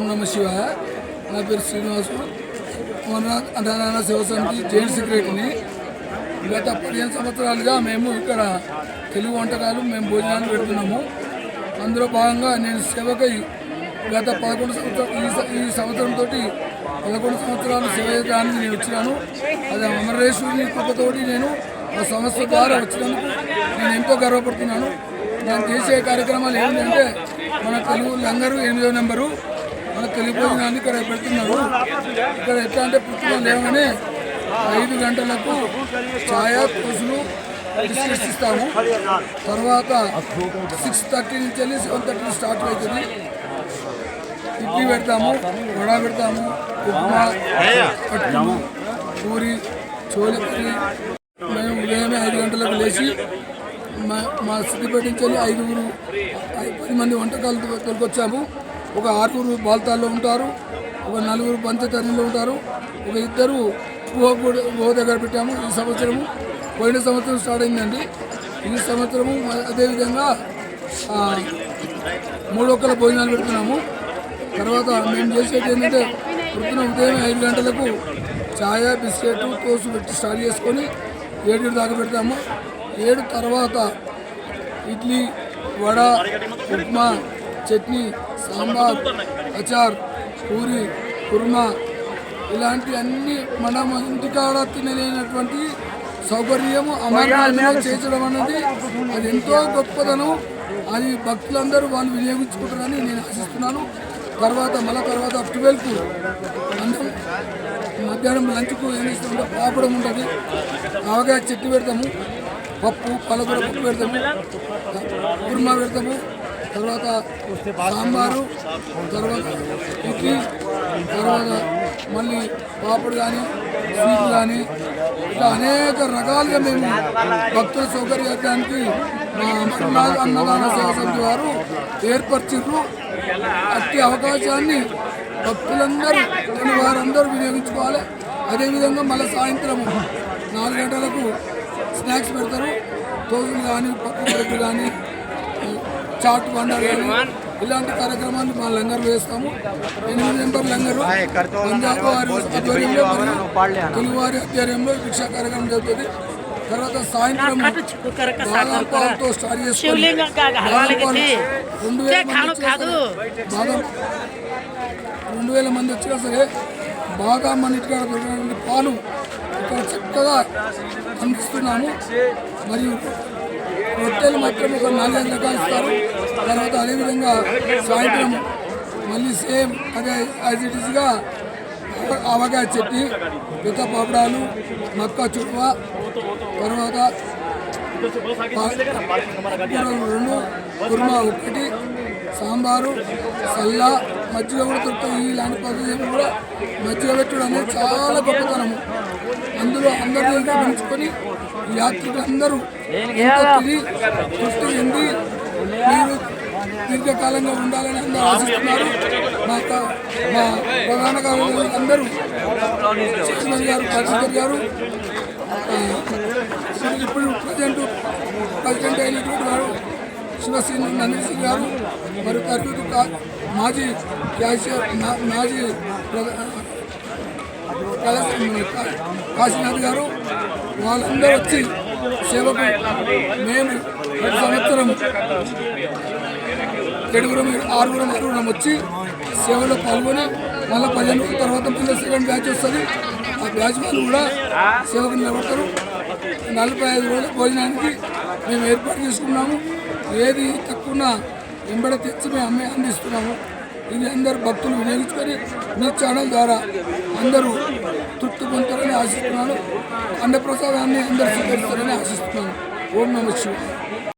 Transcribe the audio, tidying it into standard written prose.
నమ శివాయ. నా పేరు శ్రీనివాసు. అమర్నాథ్ అన్నదాన సేవ సమితి జైన్ సెక్రటరీని. గత 15 సంవత్సరాలుగా మేము ఇక్కడ తెలుగు వంటకాలు భోజనాలు పెడుతున్నాము. అందులో భాగంగా నేను సేవకై గత 11 సంవత్సరాలు ఈ సంవత్సరంతో 11 సంవత్సరాలు సేవ చేయడానికి నేను వచ్చినాను. అది అమరేశ్వరుని కృపతోటి నేను ఆ సంస్థ ద్వారా వచ్చినందుకు నేను ఎంతో గర్వపడుతున్నాను. నేను చేసే కార్యక్రమాలు ఏంటంటే మన తెలుగు లంగరు 8వ నెంబరు మన తెలుగు భోజనాన్ని ఇక్కడ పెడుతున్నారు. ఇక్కడ ఎట్లా అంటే పుస్తకం లేవగానే 5 గంటలకు ఛాయ కోసులు బిస్కెట్స్ ఇస్తాము. తర్వాత 6:30 నుంచి వెళ్ళి 7:30 స్టార్ట్ అవుతుంది. ఇడ్లీ పెడతాము, వడ పెడతాము, ఉప్మా, పట్టులు, పూరి, చోలి పూరి. మేము ఉదయమే 5 గంటలకు లేచి మా సిద్దిపేట నుంచి వెళ్ళి 10 మంది వంటకాలు తోలుకొచ్చాము. ఒక 6 బాల్తాల్లో ఉంటారు, ఒక 4 పంచతరణిలో ఉంటారు, ఒక 2 ఊహ దగ్గర పెట్టాము. ఈ సంవత్సరము పోయిన సంవత్సరం స్టార్ట్ అయిందండి. ఈ సంవత్సరము అదేవిధంగా 3 ఒక్కల భోజనాలు పెడుతున్నాము. తర్వాత మేము చేసేది ఏంటంటే పొద్దున ఉదయం 5 గంటలకు ఛాయ, బిస్కెట్, తోసు పెట్టి స్టార్ట్ చేసుకొని 7 దాకా పెడతాము. 7 తర్వాత ఇడ్లీ, వడ, ఉప్మా, చట్నీ, సాంబార్, అచార్, పూరి, కుర్మా ఇలాంటి అన్ని మనం ఇంటికాడ తినలేనటువంటి సౌకర్యము అమర్నాథ్లో చేర్చడం అనేది అది ఎంతో గొప్పదనం. అది భక్తులందరూ వాళ్ళు వినియోగించుకుంటారని నేను ఆశిస్తున్నాను. తర్వాత 12కు మధ్యాహ్నం లంచ్కు ఏం చేస్తామంటే పాపడం ఉంటుంది, ఆవకాయ చెట్టు పెడతాము, పప్పు పాలకూర పప్పు పెడతాము, కుర్మా పెడతాము, తర్వాత సాంబారు, తర్వాత ఇడ్లీ, తర్వాత మళ్ళీ పాపడు కానీ స్వీట్ కానీ ఇట్లా అనేక రకాలుగా మేము భక్తుల సౌకర్యానికి మా అమర్నాథ్ అన్నదాన సేవ సమితి వారు ఏర్పరిచారు. అట్టి అవకాశాన్ని భక్తులందరూ వారందరూ వినియోగించుకోవాలి. అదేవిధంగా మళ్ళీ సాయంత్రం 4 గంటలకు స్నాక్స్ పెడతారు. తోసులు కానీ, పప్పు కడుపు కానీ, చాట్ బండారు కానీ ఇలాంటి కార్యక్రమాలు మా లంగర్లో వేస్తాము. 8 నెంబర్ లంగరు పంజాబ్ వారి ఆధ్వర్యంలో మరియు తెలుగువారి ఆధ్వర్యంలో భిక్షా కార్యక్రమం జరుగుతుంది. తర్వాత సాయంత్రం బాదం పాలతో స్టార్ట్ చేసుకొని 2000 మంది వచ్చినా సరే బాగా మన ఇంటికాడ దొరికినటువంటి పాలు ఇక్కడ చక్కగా అందిస్తున్నాము. మరియు రొట్టెలు మాత్రం ఒక 4-5 రకాలు ఇస్తారు. తర్వాత అదేవిధంగా సాయంత్రం మళ్ళీ సేమ్ అదే యాజ్ ఇట్ ఈస్గా ఆవకాయ చట్నీ, పిత పాపడాలు, మక్క చుట్వ, తర్వాత 2 కుర్మా 1, సాంబారు, సల్లా, మజ్జిగ కూడా దొరుకుతాయి. ఇలాంటి పద్ధతి కూడా మజ్జిగ పెట్టడం అనేది చాలా గొప్పతనము. అందులో అందరినీ గమనించుకొని యాత్రికులందరూ తిరిగి తృప్తి చెంది మీరు దీర్ఘకాలంగా ఉండాలని అందరూ ఆశిస్తున్నారు. మా ప్రధాన కార్యదర్శులు అందరూ చైర్మన్ గారు, కౌన్సిలర్ గారు, ఇప్పుడు ప్రెసిడెంట్ అయినటువంటి వారు శివసేన నందన్ సింగ్ గారు, మరియు కర్నూలు మాజీ క్యాషియర్ మాజీ కాశీనాథ్ గారు వాళ్ళందరూ వచ్చి సేవకు మేము ప్రతి సంవత్సరం 6 వచ్చి సేవలో పాల్గొని మళ్ళీ 15 రోజుల తర్వాత మళ్ళీ సెకండ్ బ్యాచ్ వస్తుంది. ఆ బ్యాచ్ వాళ్ళు కూడా సేవకు నిలబడతారు. 45 రోజుల భోజనానికి మేము ఏర్పాటు చేసుకున్నాము. ఏది తక్కువ వెంబడ తెచ్చి మేము అందిస్తున్నాము. ఇది అందరు భక్తులు వినియోగించుకొని మీ ఛానల్ ద్వారా అందరూ తృప్తి పొందుతారని ఆశిస్తున్నాను. అన్నప్రసాదాన్ని అందరూ స్వీకరిస్తారని ఆశిస్తున్నాను. ఓం నమః శివాయ.